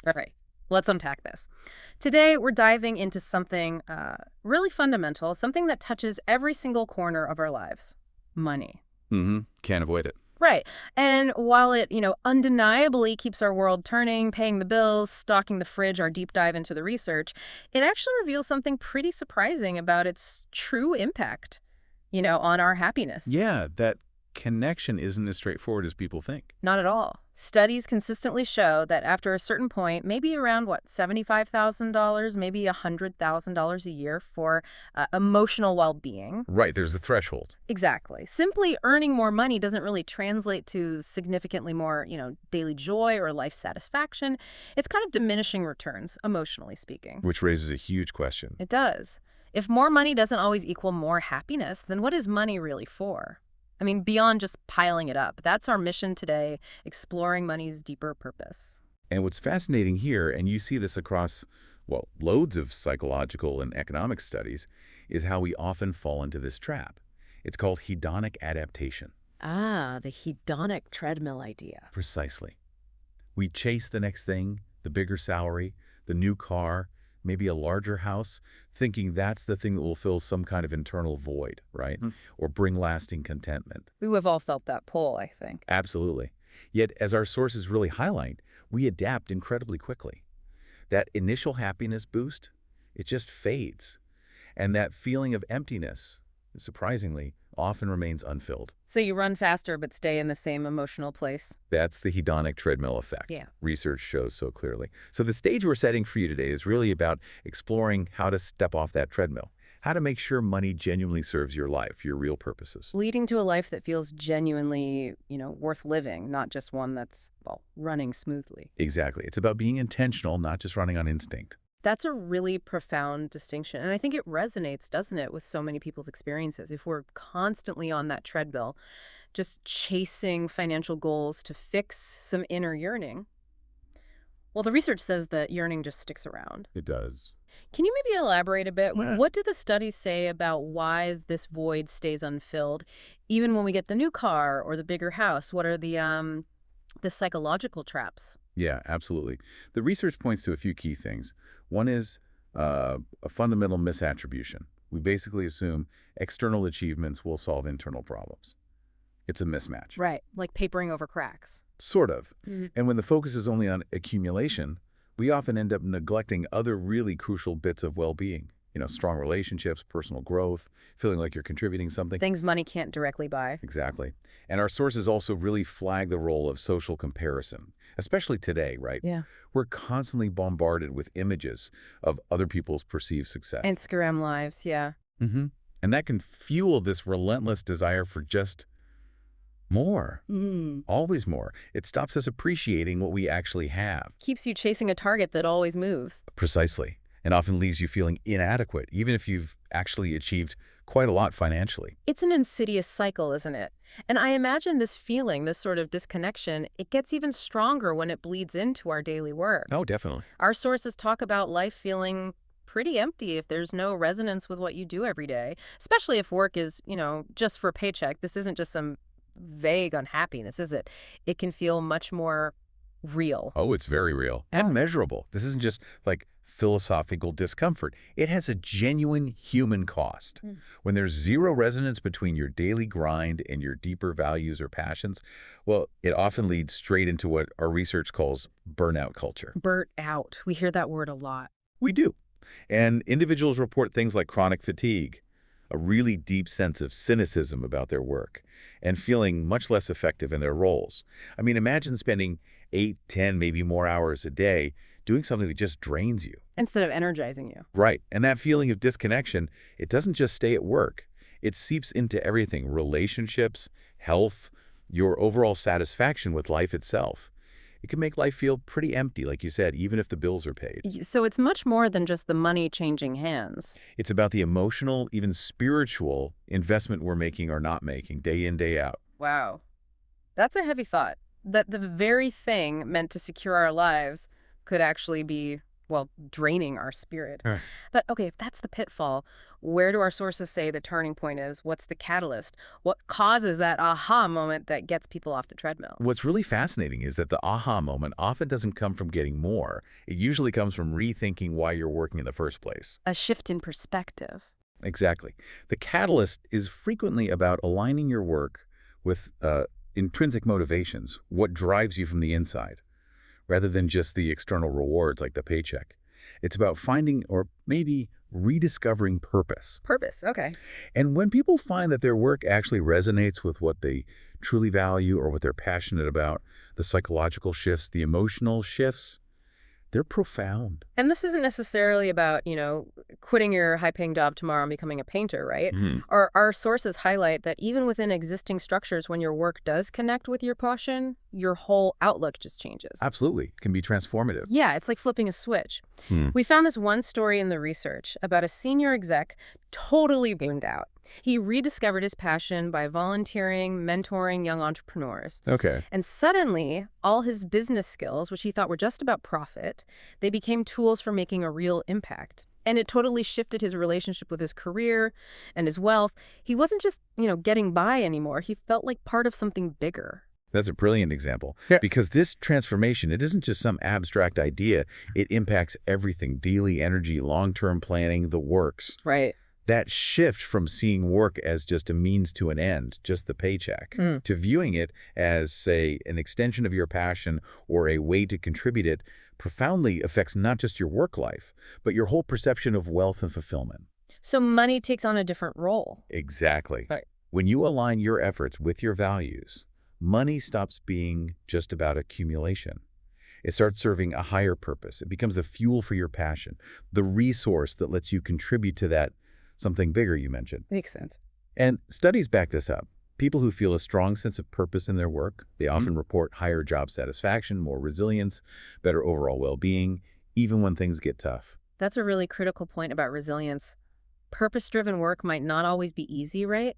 All right, let's unpack this. Today, we're diving into something really fundamental, something that touches every single corner of our lives: money. Can't avoid it. Right. And while it, undeniably keeps our world turning, paying the bills, stocking the fridge, our deep dive into the research, it actually reveals something pretty surprising about its true impact, on our happiness. Yeah, that connection isn't as straightforward as people think. Not at all. Studies consistently show that after a certain point, maybe around what, $75,000, maybe $100,000 a year for emotional well-being. Right, there's a threshold. Exactly. Simply earning more money doesn't really translate to significantly more, daily joy or life satisfaction. It's kind of diminishing returns, emotionally speaking. Which raises a huge question. It does. If more money doesn't always equal more happiness, then what is money really for? I mean, beyond just piling it up. That's our mission today, exploring money's deeper purpose. And what's fascinating here, and you see this across, well, loads of psychological and economic studies, is how we often fall into this trap. It's called hedonic adaptation. Ah, the hedonic treadmill idea. Precisely. We chase the next thing, the bigger salary, the new car, maybe a larger house, thinking that's the thing that will fill some kind of internal void, right? Or bring lasting contentment. We have all felt that pull, I think. Absolutely. Yet, as our sources really highlight, we adapt incredibly quickly. That initial happiness boost, it just fades. And that feeling of emptiness, surprisingly, often remains unfilled. So you run faster but stay in the same emotional place? That's the hedonic treadmill effect. Yeah. Research shows so clearly. So the stage we're setting for you today is really about exploring how to step off that treadmill, how to make sure money genuinely serves your life, your real purposes. Leading to a life that feels genuinely, worth living, not just one that's, well, running smoothly. Exactly. It's about being intentional, not just running on instinct. That's a really profound distinction. And I think it resonates, doesn't it, with so many people's experiences. If we're constantly on that treadmill, just chasing financial goals to fix some inner yearning, well, the research says that yearning just sticks around. It does. Can you maybe elaborate a bit? Yeah. What do the studies say about why this void stays unfilled, even when we get the new car or the bigger house? What are the psychological traps? Yeah, absolutely. The research points to a few key things. One is a fundamental misattribution. We basically assume external achievements will solve internal problems. It's a mismatch. Right, like papering over cracks. Sort of. And when the focus is only on accumulation, we often end up neglecting other really crucial bits of well-being. Strong relationships, personal growth, feeling like you're contributing something. Things money can't directly buy. Exactly. And our sources also really flag the role of social comparison, especially today, right? Yeah. We're constantly bombarded with images of other people's perceived success. Instagram lives, yeah. And that can fuel this relentless desire for just more. Always more. It stops us appreciating what we actually have. Keeps you chasing a target that always moves. Precisely. And often leaves you feeling inadequate, even if you've actually achieved quite a lot financially. It's an insidious cycle, isn't it? And I imagine this feeling, this sort of disconnection, it gets even stronger when it bleeds into our daily work. Oh, definitely. Our sources talk about life feeling pretty empty if there's no resonance with what you do every day, especially if work is, just for a paycheck. This isn't just some vague unhappiness, is it? It can feel much more real. Oh, it's very real and measurable. This isn't just like philosophical discomfort. It has a genuine human cost. When there's zero resonance between your daily grind and your deeper values or passions, well, it often leads straight into what our research calls burnout culture. Burnt out. We hear that word a lot. We do. And individuals report things like chronic fatigue, a really deep sense of cynicism about their work, and feeling much less effective in their roles. I mean, imagine spending 8, 10, maybe more hours a day doing something that just drains you. Instead of energizing you. Right. And that feeling of disconnection, it doesn't just stay at work. It seeps into everything: relationships, health, your overall satisfaction with life itself. It can make life feel pretty empty, like you said, even if the bills are paid. So it's much more than just the money changing hands. It's about the emotional, even spiritual investment we're making or not making, day in, day out. Wow. That's a heavy thought. That the very thing meant to secure our lives could actually be, well, draining our spirit. Huh. But okay, if that's the pitfall, where do our sources say the turning point is? What's the catalyst? What causes that aha moment that gets people off the treadmill? What's really fascinating is that the aha moment often doesn't come from getting more. It usually comes from rethinking why you're working in the first place. A shift in perspective. Exactly. The catalyst is frequently about aligning your work with intrinsic motivations, what drives you from the inside, rather than just the external rewards like the paycheck. It's about finding or maybe rediscovering purpose. Purpose, okay. And when people find that their work actually resonates with what they truly value or what they're passionate about, the psychological shifts, the emotional shifts, they're profound. And this isn't necessarily about, quitting your high-paying job tomorrow and becoming a painter, right? Our sources highlight that even within existing structures, when your work does connect with your passion, your whole outlook just changes. Absolutely. It can be transformative. Yeah, it's like flipping a switch. Hmm. We found this one story in the research about a senior exec totally burned out. He rediscovered his passion by volunteering, mentoring young entrepreneurs. Okay. And suddenly, all his business skills, which he thought were just about profit, they became tools for making a real impact. And it totally shifted his relationship with his career and his wealth. He wasn't just, getting by anymore. He felt like part of something bigger. That's a brilliant example. Yeah. Because this transformation, it isn't just some abstract idea. It impacts everything: daily energy, long-term planning, the works. Right. That shift from seeing work as just a means to an end, just the paycheck, to viewing it as, say, an extension of your passion or a way to contribute it, profoundly affects not just your work life, but your whole perception of wealth and fulfillment. So money takes on a different role. Exactly. Right. When you align your efforts with your values, money stops being just about accumulation. It starts serving a higher purpose. It becomes the fuel for your passion, the resource that lets you contribute to that something bigger you mentioned. Makes sense. And studies back this up. People who feel a strong sense of purpose in their work, they often report higher job satisfaction, more resilience, better overall well-being, even when things get tough. That's a really critical point about resilience. Purpose-driven work might not always be easy, right?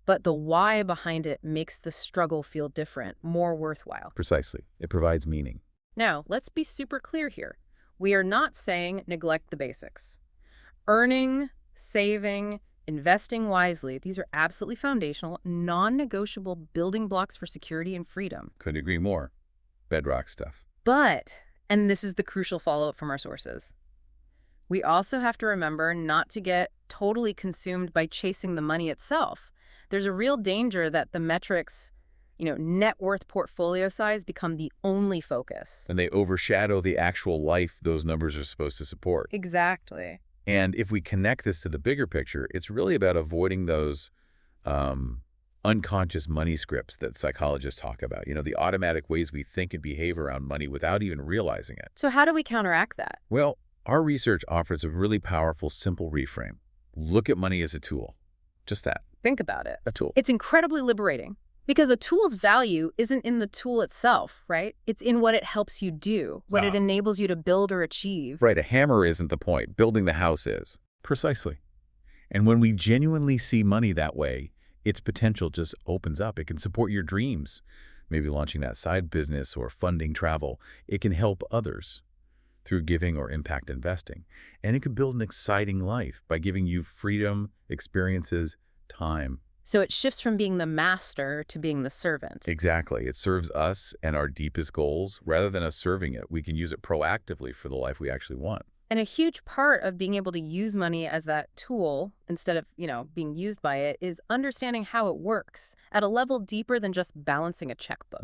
But the why behind it makes the struggle feel different, more worthwhile. Precisely. It provides meaning. Now, let's be super clear here. We are not saying neglect the basics. Earning, saving, investing wisely, these are absolutely foundational, non-negotiable building blocks for security and freedom. Couldn't agree more. Bedrock stuff. But, and this is the crucial follow-up from our sources, we also have to remember not to get totally consumed by chasing the money itself. There's a real danger that the metrics, net worth, portfolio size, become the only focus. And they overshadow the actual life those numbers are supposed to support. Exactly. And if we connect this to the bigger picture, it's really about avoiding those unconscious money scripts that psychologists talk about, the automatic ways we think and behave around money without even realizing it. So how do we counteract that? Well, our research offers a really powerful, simple reframe. Look at money as a tool. Just that. Think about it. A tool. It's incredibly liberating because a tool's value isn't in the tool itself, right? It's in what it helps you do, what it enables you to build or achieve. Right, a hammer isn't the point. Building the house is. Precisely. And when we genuinely see money that way, its potential just opens up. It can support your dreams, maybe launching that side business or funding travel. It can help others through giving or impact investing. And it could build an exciting life by giving you freedom, experiences, time. So it shifts from being the master to being the servant. Exactly. It serves us and our deepest goals. Rather than us serving it, we can use it proactively for the life we actually want. And a huge part of being able to use money as that tool instead of, being used by it is understanding how it works at a level deeper than just balancing a checkbook.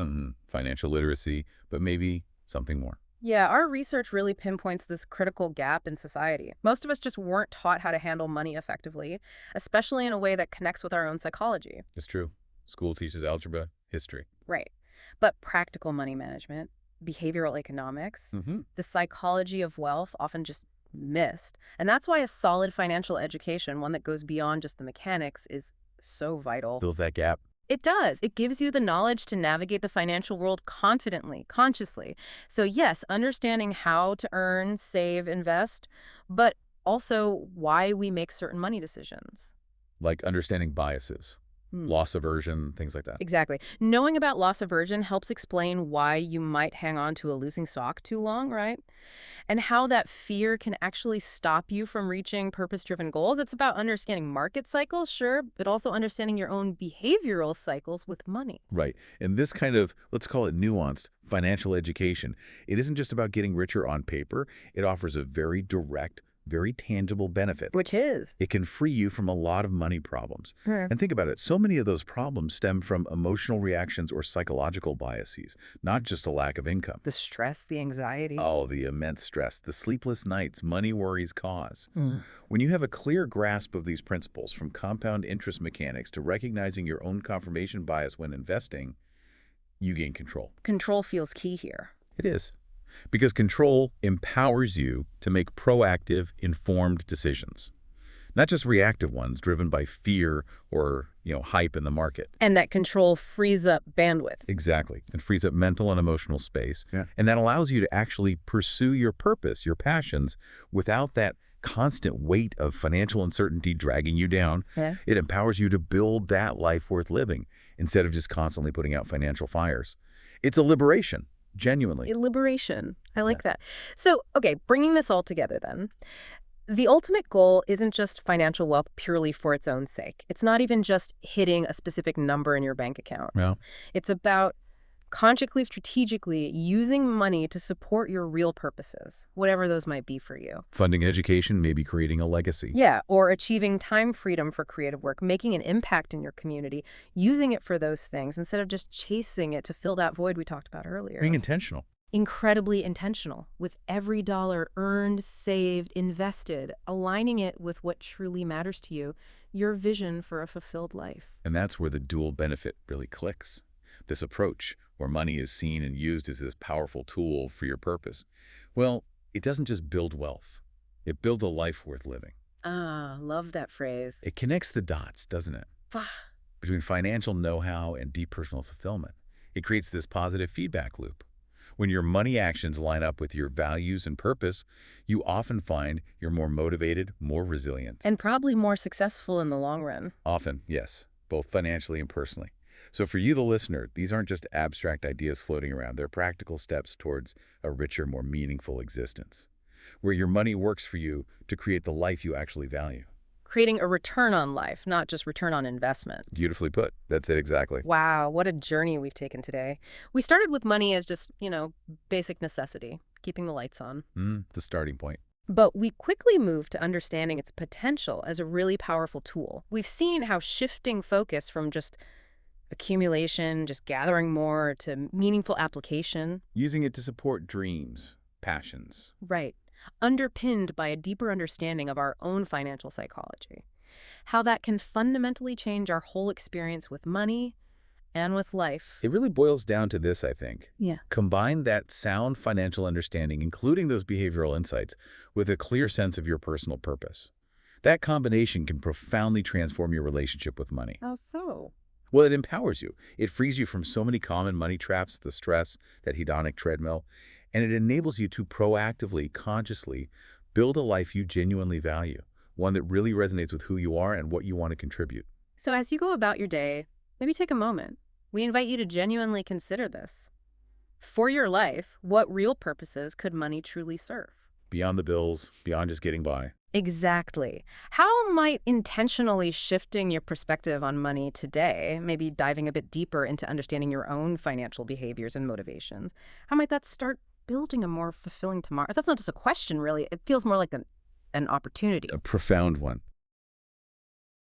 Financial literacy, but maybe something more. Yeah, our research really pinpoints this critical gap in society. Most of us just weren't taught how to handle money effectively, especially in a way that connects with our own psychology. It's true. School teaches algebra, history. Right. But practical money management, behavioral economics, the psychology of wealth often just missed. And that's why a solid financial education, one that goes beyond just the mechanics, is so vital. Fills that gap. It does. It gives you the knowledge to navigate the financial world confidently, consciously. So yes, understanding how to earn, save, invest, but also why we make certain money decisions. Like understanding biases, loss aversion, things like that. Exactly. Knowing about loss aversion helps explain why you might hang on to a losing stock too long, right? and how that fear can actually stop you from reaching purpose-driven goals. It's about understanding market cycles, sure, but also understanding your own behavioral cycles with money. Right. And this kind of, let's call it nuanced, financial education, it isn't just about getting richer on paper. It offers a very direct, very tangible benefit. Which is? It can free you from a lot of money problems. Sure. And think about it. So many of those problems stem from emotional reactions or psychological biases, not just a lack of income. The stress, the anxiety. Oh, the immense stress, the sleepless nights money worries cause. Mm. When you have a clear grasp of these principles, from compound interest mechanics to recognizing your own confirmation bias when investing, you gain control. Control feels key here. It is. Because control empowers you to make proactive, informed decisions, not just reactive ones driven by fear or, hype in the market. And that control frees up bandwidth. Exactly. It frees up mental and emotional space. Yeah. And that allows you to actually pursue your purpose, your passions, without that constant weight of financial uncertainty dragging you down. Yeah. It empowers you to build that life worth living instead of just constantly putting out financial fires. It's a liberation. Genuinely. Liberation. I like that. So, okay, bringing this all together then, the ultimate goal isn't just financial wealth purely for its own sake. It's not even just hitting a specific number in your bank account. Yeah. It's about consciously, strategically using money to support your real purposes, whatever those might be for you. Funding education, maybe creating a legacy. Yeah, or achieving time freedom for creative work, making an impact in your community, using it for those things instead of just chasing it to fill that void we talked about earlier. Being intentional. Incredibly intentional, with every dollar earned, saved, invested, aligning it with what truly matters to you, your vision for a fulfilled life. And that's where the dual benefit really clicks. This approach, where money is seen and used as this powerful tool for your purpose, well, it doesn't just build wealth. It builds a life worth living. Ah, love that phrase. It connects the dots, doesn't it? Between financial know-how and deep personal fulfillment. It creates this positive feedback loop. When your money actions line up with your values and purpose, you often find you're more motivated, more resilient. And probably more successful in the long run. Often, yes, both financially and personally. So for you, the listener, these aren't just abstract ideas floating around. They're practical steps towards a richer, more meaningful existence, where your money works for you to create the life you actually value. Creating a return on life, not just return on investment. Beautifully put. That's it exactly. Wow, what a journey we've taken today. We started with money as just, basic necessity, keeping the lights on. The starting point. But we quickly moved to understanding its potential as a really powerful tool. We've seen how shifting focus from just accumulation, just gathering more, to meaningful application. Using it to support dreams, passions. Right. Underpinned by a deeper understanding of our own financial psychology. How that can fundamentally change our whole experience with money and with life. It really boils down to this, I think. Yeah. Combine that sound financial understanding, including those behavioral insights, with a clear sense of your personal purpose. That combination can profoundly transform your relationship with money. How so? Well, it empowers you. It frees you from so many common money traps, the stress, that hedonic treadmill, and it enables you to proactively, consciously build a life you genuinely value, one that really resonates with who you are and what you want to contribute. So as you go about your day, maybe take a moment. We invite you to genuinely consider this. For your life, what real purposes could money truly serve? Beyond the bills, beyond just getting by. Exactly. How might intentionally shifting your perspective on money today, maybe diving a bit deeper into understanding your own financial behaviors and motivations, how might that start building a more fulfilling tomorrow? That's not just a question, really. It feels more like an opportunity. A profound one.